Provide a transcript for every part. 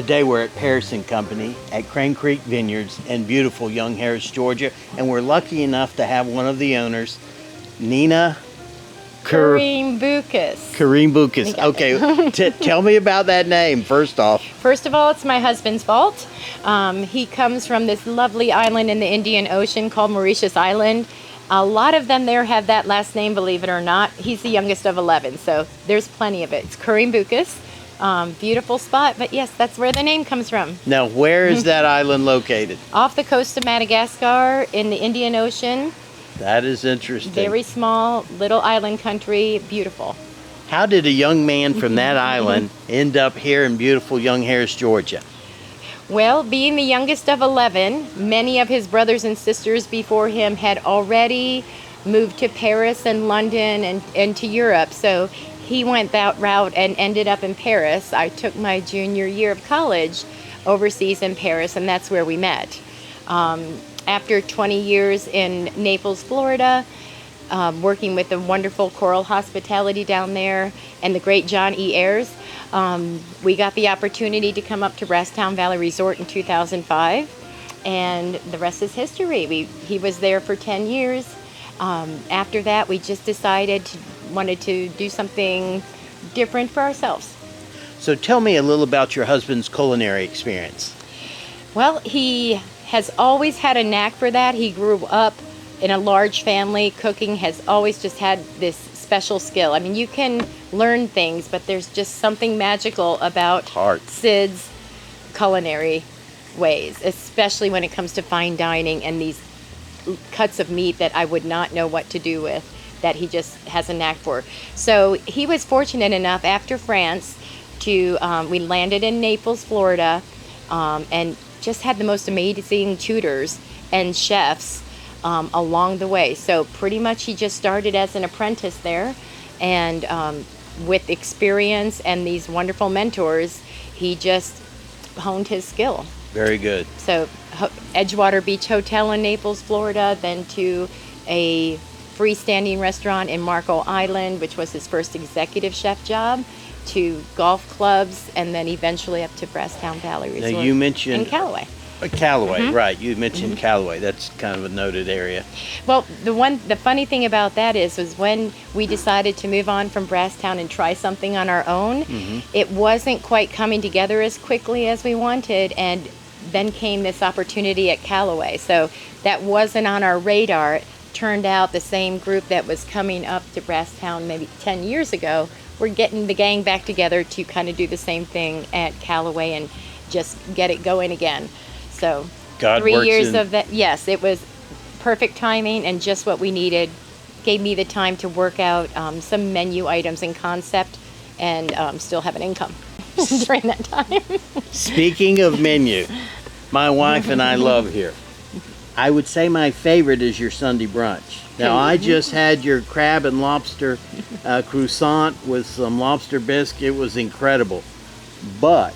Today we're at Paris & Company at Crane Creek Vineyards in beautiful Young Harris, Georgia, and we're lucky enough to have one of the owners, Nina Kareem Bukas. Kareem Bukas. Okay, tell me about that name, first off. First of all, it's my husband's fault. He comes from this lovely island in the Indian Ocean called Mauritius Island. A lot of them there have that last name, believe it or not. He's the youngest of 11, so there's plenty of it. It's Kareem Bukas. Beautiful spot, but yes, that's where the name comes from. Now, where is that island located? Off the coast of Madagascar in the Indian Ocean. That is interesting. Very small, little island country, beautiful. How did a young man from that island end up here in beautiful Young Harris, Georgia? Well, being the youngest of 11, many of his brothers and sisters before him had already moved to Paris and London and to Europe, so he went that route and ended up in Paris. I took my junior year of college overseas in Paris, and that's where we met. After 20 years in Naples, Florida, working with the wonderful Coral Hospitality down there and the great John E. Ayers, we got the opportunity to come up to Brasstown Valley Resort in 2005, and the rest is history. He was there for 10 years. After that, we just wanted to do something different for ourselves. So tell me a little about your husband's culinary experience. Well, he has always had a knack for that. He grew up in a large family. Cooking has always just had this special skill. I mean, you can learn things, but there's just something magical about Sid's culinary ways, especially when it comes to fine dining and these cuts of meat that I would not know what to do with, that he just has a knack for. So he was fortunate enough after France to, we landed in Naples, Florida, and just had the most amazing tutors and chefs along the way. So pretty much he just started as an apprentice there, and with experience and these wonderful mentors, he just honed his skill. Very good. So Edgewater Beach Hotel in Naples, Florida, then to a freestanding restaurant in Marco Island, which was his first executive chef job, to golf clubs, and then eventually up to Brasstown Valley Resort. Now you mentioned in Callaway. Callaway, right? You mentioned Callaway. That's kind of a noted area. Well, the funny thing about that was when we decided to move on from Brasstown and try something on our own, it wasn't quite coming together as quickly as we wanted, and then came this opportunity at Callaway. So that wasn't on our radar. It turned out the same group that was coming up to Brasstown maybe 10 years ago, we're getting the gang back together to kind of do the same thing at Callaway and just get it going again. So God 3 years of that, yes, it was perfect timing and just what we needed. Gave me the time to work out some menu items and concept, and still have an income during that time. Speaking of menu, my wife and I love here. I would say my favorite is your Sunday brunch. Now, I just had your crab and lobster croissant with some lobster bisque. It was incredible. But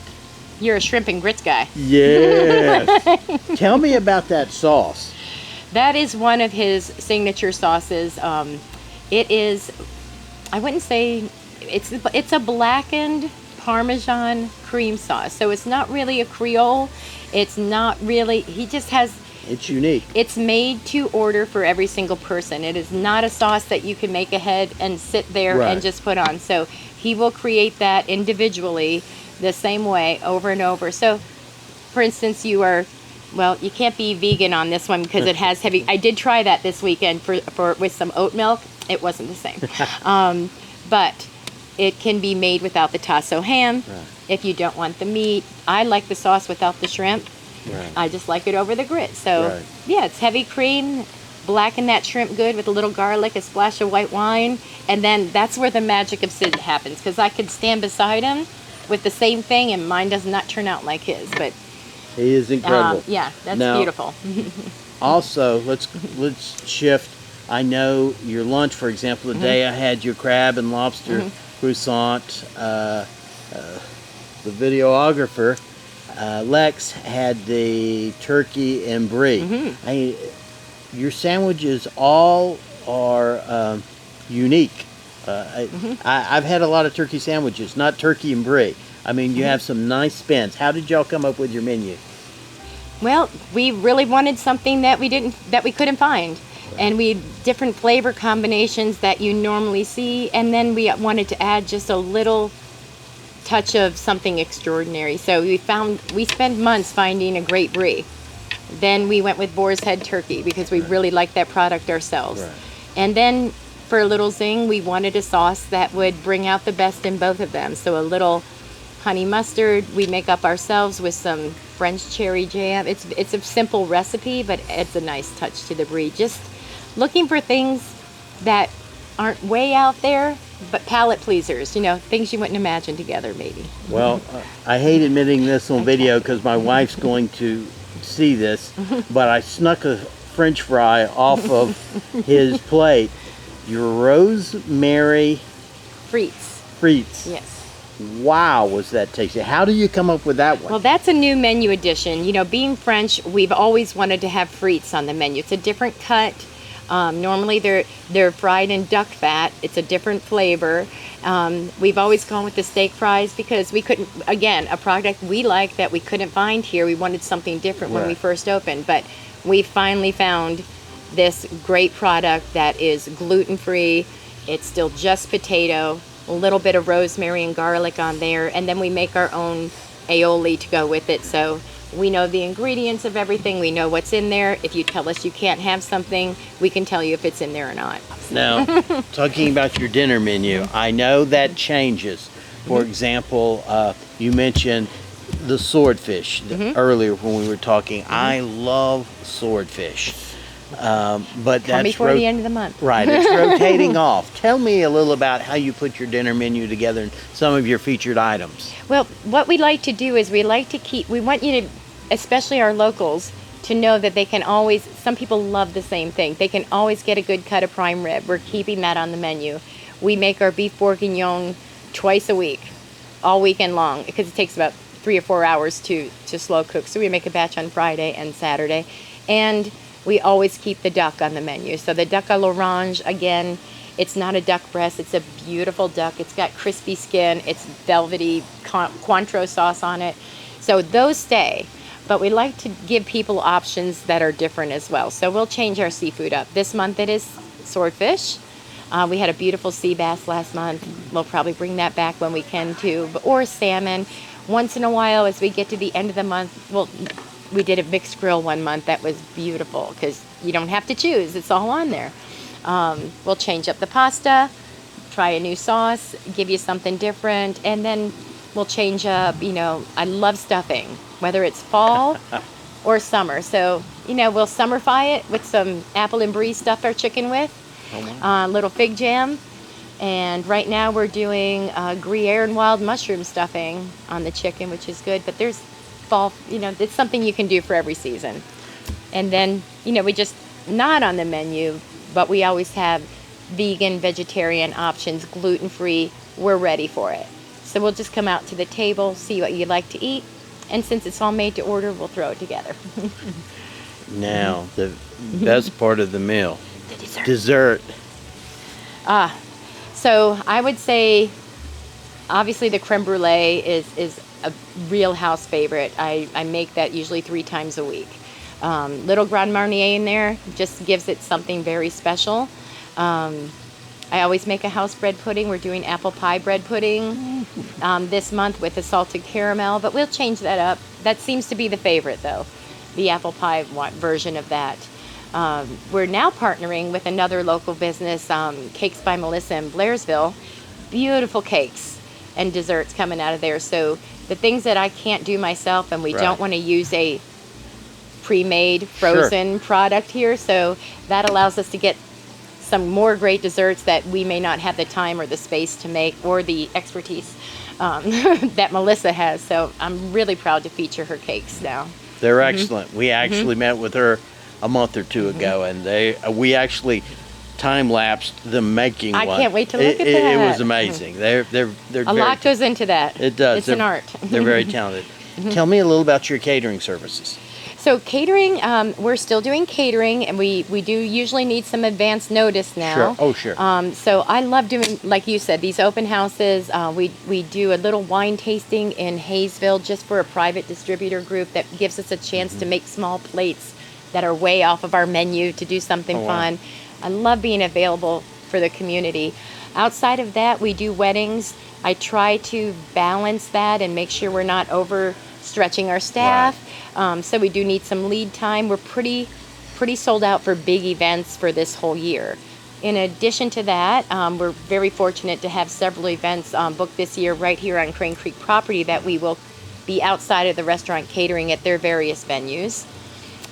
you're a shrimp and grits guy. Yes. Tell me about that sauce. That is one of his signature sauces. It is, I wouldn't say, it's a blackened Parmesan cream sauce. So it's not really a Creole. It's not really, he just has... It's unique. It's made to order for every single person. It is not a sauce that you can make ahead and sit there and just put on. So he will create that individually the same way over and over. So, for instance, you can't be vegan on this one because it has heavy. I did try that this weekend with some oat milk. It wasn't the same. But it can be made without the tasso ham if you don't want the meat. I like the sauce without the shrimp. Right. I just like it over the grits. So, yeah, it's heavy cream, blacken that shrimp good with a little garlic, a splash of white wine, and then that's where the magic of Sid happens, because I could stand beside him with the same thing and mine does not turn out like his. But he is incredible. Yeah, that's beautiful. Also, let's shift. I know your lunch, for example, today I had your crab and lobster croissant. The videographer, Lex, had the turkey and brie. Your sandwiches all are unique. I've had a lot of turkey sandwiches, not turkey and brie, I mean, you have some nice spins. How did y'all come up with your menu? Well, we really wanted something that we couldn't find. And we had different flavor combinations that you normally see, and then we wanted to add just a little touch of something extraordinary. So we spent months finding a great brie. Then we went with boar's head turkey because we really liked that product ourselves. Right. And then for a little zing, we wanted a sauce that would bring out the best in both of them. So a little honey mustard we make up ourselves with some French cherry jam. It's a simple recipe, but it's a nice touch to the brie. Just looking for things that aren't way out there, but palate pleasers, things you wouldn't imagine together maybe. Well, I hate admitting this on video because my wife's going to see this, but I snuck a French fry off of his plate. Your rosemary frites. Yes. Wow, was that tasty. How do you come up with that one? Well, that's a new menu addition. Being French, we've always wanted to have frites on the menu. It's a different cut. Normally they're fried in duck fat. It's a different flavor. We've always gone with the steak fries because we couldn't, again, a product we like that we couldn't find here. We wanted something different when we first opened, but we finally found this great product that is gluten-free. It's still just potato, a little bit of rosemary and garlic on there, and then we make our own aioli to go with it. So we know the ingredients of everything. We know what's in there. If you tell us you can't have something, we can tell you if it's in there or not. Now, talking about your dinner menu, I know that changes. For example, you mentioned the swordfish earlier when we were talking. I love swordfish. But that's before the end of the month. Right, it's rotating off. Tell me a little about how you put your dinner menu together and some of your featured items. Well, what we like to do is we want you to, especially our locals, to know that they can always, some people love the same thing. They can always get a good cut of prime rib. We're keeping that on the menu. We make our beef bourguignon twice a week, all weekend long, because it takes about 3 or 4 hours to slow cook. So we make a batch on Friday and Saturday. And we always keep the duck on the menu. So the duck à l'orange, again, it's not a duck breast. It's a beautiful duck. It's got crispy skin. It's velvety Cointreau sauce on it. So those stay. But we like to give people options that are different as well. So we'll change our seafood up. This month it is swordfish. We had a beautiful sea bass last month. We'll probably bring that back when we can too. Or salmon. Once in a while, as we get to the end of the month, we did a mixed grill one month that was beautiful because you don't have to choose. It's all on there. We'll change up the pasta, try a new sauce, give you something different, and then we'll change up, I love stuffing, whether it's fall or summer. So, we'll summerfy it with some apple and brie stuff our chicken with, little fig jam. And right now we're doing Gruyere and wild mushroom stuffing on the chicken, which is good. But there's fall, it's something you can do for every season. And then, we just not on the menu, but we always have vegan, vegetarian options, gluten-free. We're ready for it. So we'll just come out to the table, see what you'd like to eat. And since it's all made to order, we'll throw it together. Now, the best part of the meal, The dessert. So I would say, obviously the creme brulee is a real house favorite. I make that usually 3 times a week. Little Grand Marnier in there just gives it something very special. I always make a house bread pudding. We're doing apple pie bread pudding this month with a salted caramel, but we'll change that up. That seems to be the favorite though, the apple pie version of that. We're now partnering with another local business, Cakes by Melissa in Blairsville. Beautiful cakes and desserts coming out of there. So the things that I can't do myself, and we don't want to use a pre-made frozen product here, so that allows us to get some more great desserts that we may not have the time or the space to make or the expertise that Melissa has. So I'm really proud to feature her cakes now. They're excellent. We actually met with her a month or two ago, and we actually time-lapsed them making one. I can't wait to look at that. It was amazing. They're a lot goes into that. It does. It's an art. They're very talented. Tell me a little about your catering services. So catering, we're still doing catering, and we do usually need some advance notice now. Sure. Oh, sure. So I love doing, like you said, these open houses. We do a little wine tasting in Hayesville just for a private distributor group that gives us a chance to make small plates that are way off of our menu to do something fun. I love being available for the community. Outside of that, we do weddings. I try to balance that and make sure we're not overstretching our staff. So we do need some lead time. We're pretty sold out for big events for this whole year. In addition to that, we're very fortunate to have several events booked this year right here on Crane Creek property that we will be outside of the restaurant catering at their various venues.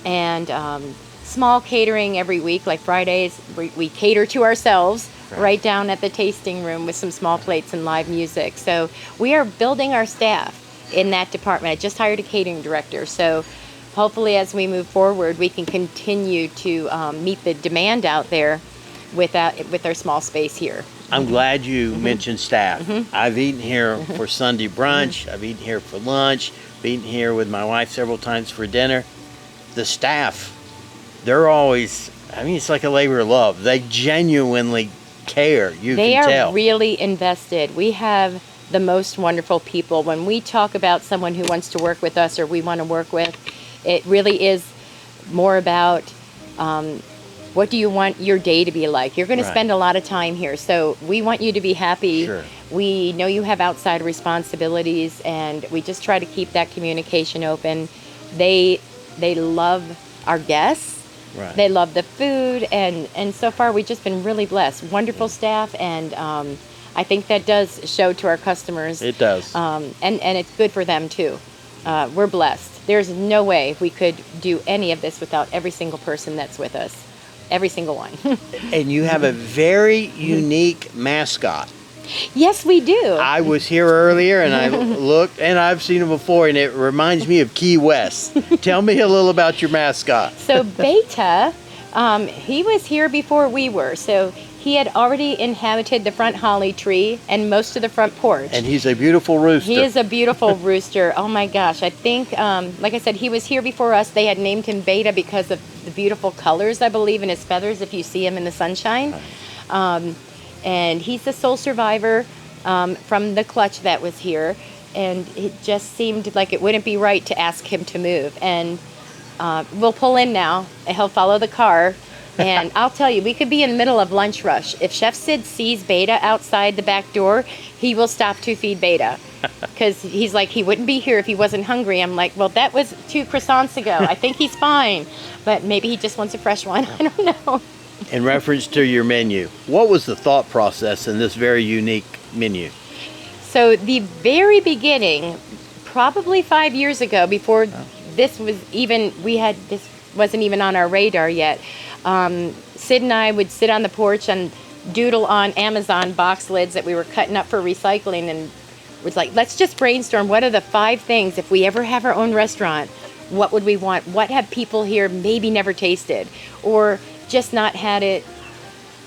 And small catering every week, like Fridays, we cater to ourselves right down at the tasting room with some small plates and live music. So we are building our staff in that department. I just hired a catering director, so hopefully as we move forward, we can continue to meet the demand out there with our small space here. I'm glad you mentioned staff. I've eaten here for Sunday brunch. I've eaten here for lunch. I've eaten here with my wife several times for dinner. The staff, they're always, I mean, it's like a labor of love. They genuinely care. They can are tell. really invested. We have the most wonderful people. When we talk about someone who wants to work with us or we want to work with, it really is more about what do you want your day to be like. You're going to spend a lot of time here, so we want you to be happy. Sure. We know you have outside responsibilities, and we just try to keep that communication open. They love our guests. Right. They love the food, and so far we've just been really blessed. Wonderful staff, and I think that does show to our customers. It does. And it's good for them too. We're blessed. There's no way we could do any of this without every single person that's with us. Every single one. And you have a very unique mascot. Yes, we do. I was here earlier and I looked, and I've seen him before, and it reminds me of Key West. Tell me a little about your mascot. So Beta, he was here before we were. So he had already inhabited the front holly tree and most of the front porch. And he's a beautiful rooster. He is a beautiful rooster. Oh my gosh. I think, like I said, he was here before us. They had named him Beta because of the beautiful colors, I believe, in his feathers if you see him in the sunshine. And he's the sole survivor from the clutch that was here. And it just seemed like it wouldn't be right to ask him to move. And we'll pull in now, and he'll follow the car. And I'll tell you, we could be in the middle of lunch rush. If Chef Sid sees Beta outside the back door, he will stop to feed Beta. Because he's like, he wouldn't be here if he wasn't hungry. I'm like, well, that was 2 croissants ago. I think he's fine. But maybe he just wants a fresh one. I don't know. In reference to your menu, what was the thought process in this very unique menu? So the very beginning, probably 5 years ago, before this was even, this wasn't even on our radar yet, Sid and I would sit on the porch and doodle on Amazon box lids that we were cutting up for recycling, and was like, let's just brainstorm, what are the 5 things, if we ever have our own restaurant, what would we want? What have people here maybe never tasted? Or just not had it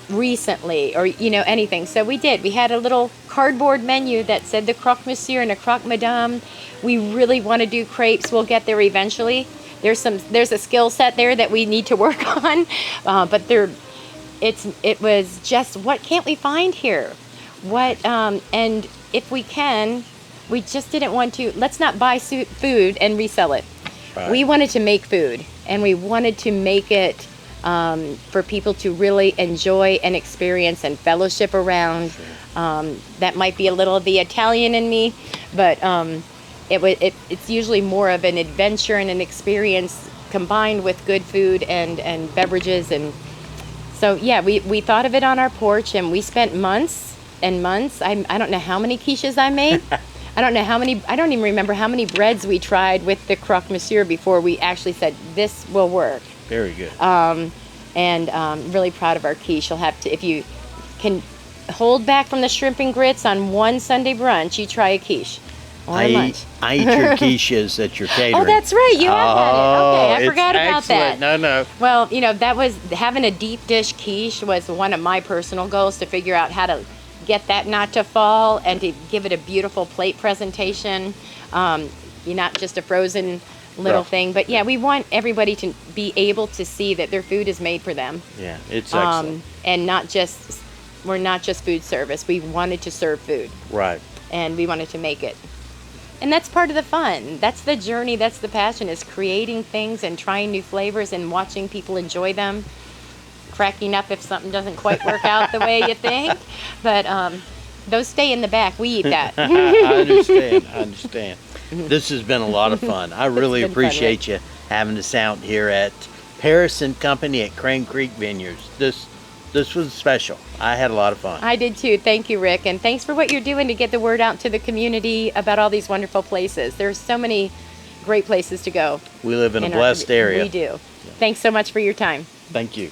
recently, or anything. So we did. We had a little cardboard menu that said the croque monsieur and a croque madame. We really want to do crepes. We'll get there eventually. There's a skill set there that we need to work on, but it was just, what can't we find here? And if we can, we just didn't want to. Let's not buy food and resell it. Right. We wanted to make food, and we wanted to make it for people to really enjoy and experience and fellowship around. That might be a little of the Italian in me, but it's usually more of an adventure and an experience combined with good food and beverages. And so, yeah, we thought of it on our porch, and we spent months and months. I don't know how many quiches I made. I don't even remember how many breads we tried with the croque monsieur before we actually said, this will work. Very good. Really proud of our quiche. You'll have to, if you can hold back from the shrimp and grits on one Sunday brunch, you try a quiche. Or lunch. I eat your quiches at your catering. Oh, that's right. You have had it. Okay, I forgot about that. No. Well, that was, having a deep dish quiche was one of my personal goals, to figure out how to get that not to fall and to give it a beautiful plate presentation. You're not just a frozen little Rough. thing. But yeah, we want everybody to be able to see that their food is made for them. Yeah, it's excellent. And we're not just food service. We wanted to serve food, Right. and we wanted to make it. And that's part of the fun. That's the journey. That's the passion, is creating things and trying new flavors and watching people enjoy them. Cracking up if something doesn't quite work out the way you think. But those stay in the back. We eat that. I understand. This has been a lot of fun. I really been fun, appreciate you having us out here at Paris and Company at Crane Creek Vineyards. This was special. I had a lot of fun. I did too. Thank you, Rick. And thanks for what you're doing to get the word out to the community about all these wonderful places. There's so many great places to go. We live in a blessed area. We do. Thanks so much for your time. Thank you.